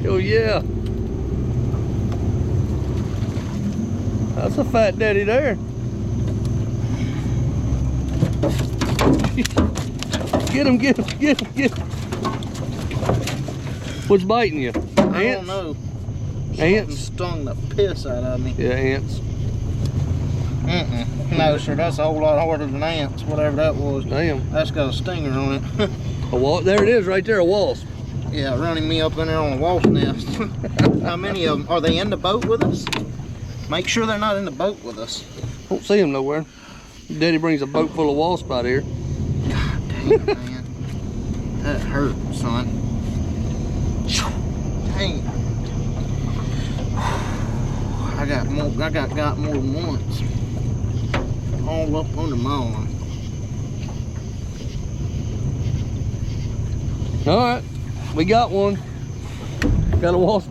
Hell yeah. That's a fat daddy there. Get him, get him, get him, get him. What's biting you? I don't know. Ants? Stung the piss out of me. Yeah, ants. No, sir, that's a whole lot harder than ants, whatever that was. Damn. That's got a stinger on it. A wasp? There it is, right there, a wasp. Yeah, running me up in there on a wasp nest. How many of them? Are they in the boat with us? Make sure they're not in the boat with us. Don't see them nowhere. Daddy brings a boat full of wasps out here. God dang, man. That hurt, son. Dang. I got more than once. All up under my arm. All right, we got one. Got a wasp.